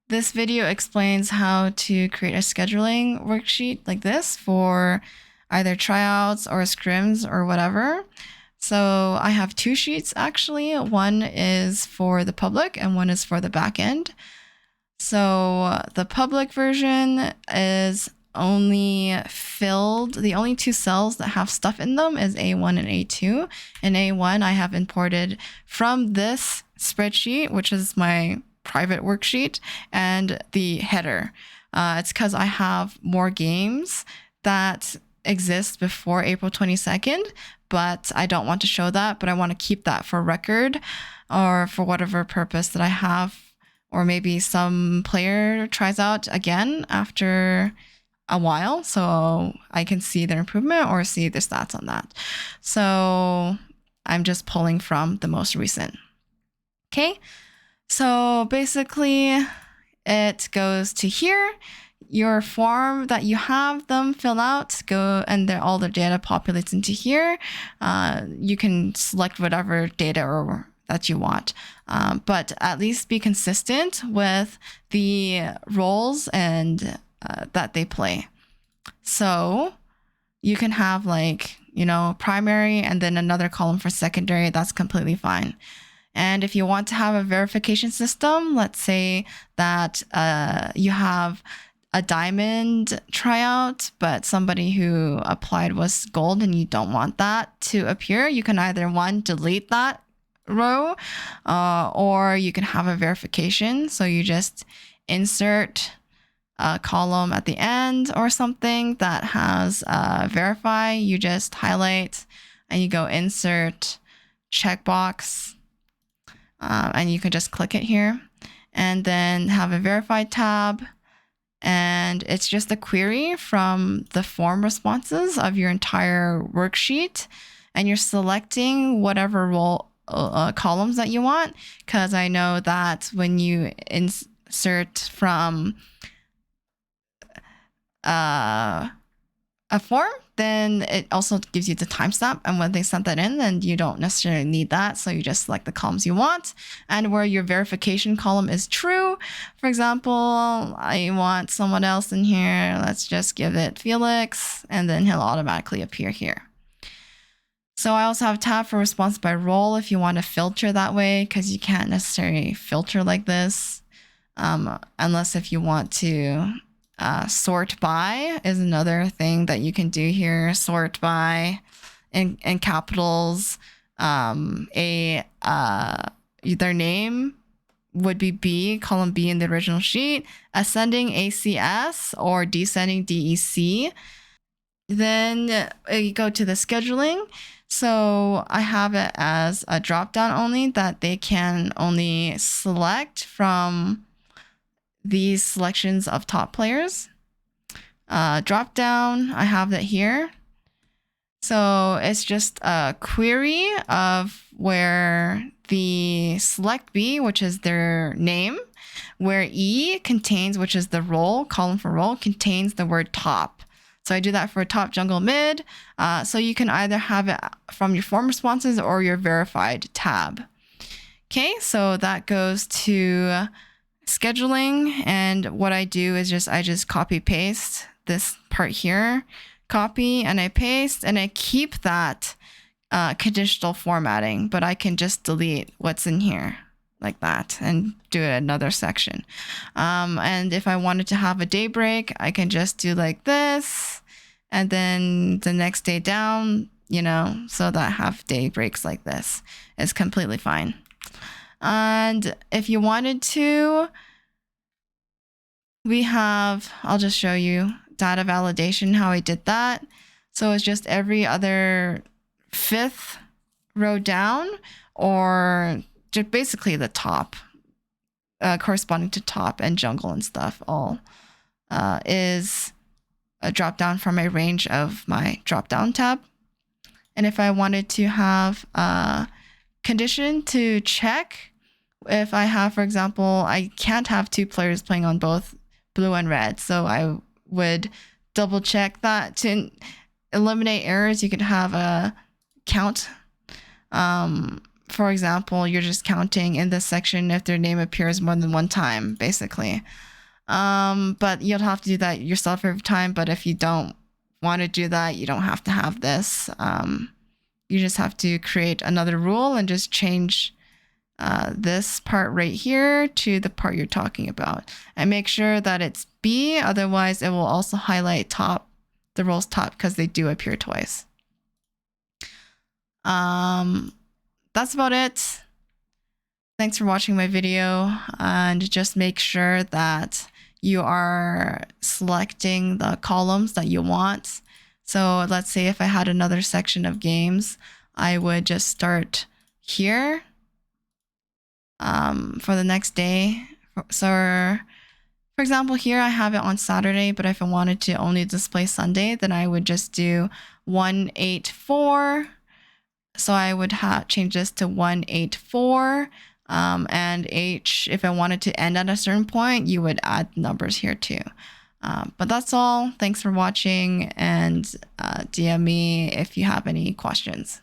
This video explains how to create a scheduling worksheet like this for either tryouts or scrims or whatever. So I have two sheets actually. One is for the public and one is for the backend. So the public version is only filled, the only two cells that have stuff in them is A1 and A2. In A1, I have imported from this spreadsheet, which is my private worksheet, and the header. It's because I have more games that exist before April 22nd, but I don't want to show that, but I want to keep that for record or for whatever purpose that I have, or maybe some player tries out again after a while, so I can see their improvement or see the stats on that. So I'm just pulling from the most recent. Okay, so basically it goes to here. Your form that you have them fill out, go and all the data populates into here. You can select whatever data or that you want, but at least be consistent with the roles and that they play. So you can have primary and then another column for secondary. That's completely fine. And if you want to have a verification system, let's say that you have a diamond tryout, but somebody who applied was gold and you don't want that to appear, you can either delete that row, or you can have a verification. So you just insert a column at the end or something that has verify. You just highlight and you go insert checkbox, and you can just click it here and then have a verified tab. And it's just a query from the form responses of your entire worksheet, and you're selecting whatever role columns that you want, because I know that when you insert from a form, then it also gives you the timestamp, and when they sent that in, then you don't necessarily need that, so you just select the columns you want. And where your verification column is true, for example, I want someone else in here, let's just give it Felix, and then he'll automatically appear here. So I also have a tab for response by role if you want to filter that way, because you can't necessarily filter like this, unless if you want to sort by is another thing that you can do here. Sort by in capitals. Their name would be B, column B in the original sheet. Ascending ACS or descending DEC. Then you go to the scheduling. So I have it as a drop down only, that they can only select from these selections of top players. Drop down, I have that here. So it's just a query of where the select B, which is their name, where E contains, which is the role, column for role, contains the word top. So I do that for top, jungle, mid. So you can either have it from your form responses or your verified tab. Okay, so that goes to scheduling, and what I do is I just copy paste this part here, copy and I paste, and I keep that conditional formatting, but I can just delete what's in here like that and do another section. And if I wanted to have a day break, I can just do like this, and then the next day down, so that I have day breaks like this. It's completely fine. And if you wanted to, I'll just show you data validation, how I did that. So it's just every other fifth row down, or just basically the top, corresponding to top and jungle and stuff, all is a drop down from a range of my drop down tab. And if I wanted to have a condition to check, if I have, for example, I can't have two players playing on both blue and red, so I would double check that to eliminate errors. You could have a count for example, you're just counting in this section if their name appears more than one time, basically. But you'll have to do that yourself every time. But if you don't want to do that, you don't have to have this. You just have to create another rule and just change this part right here to the part you're talking about. And make sure that it's B, otherwise it will also highlight the rows top because they do appear twice. That's about it. Thanks for watching my video, and just make sure that you are selecting the columns that you want. So let's say if I had another section of games, I would just start here for the next day. So for example, here I have it on Saturday, but if I wanted to only display Sunday, then I would just do 184. So I would change this to 184. And H, if I wanted to end at a certain point, you would add numbers here too. But that's all. Thanks for watching, and DM me if you have any questions.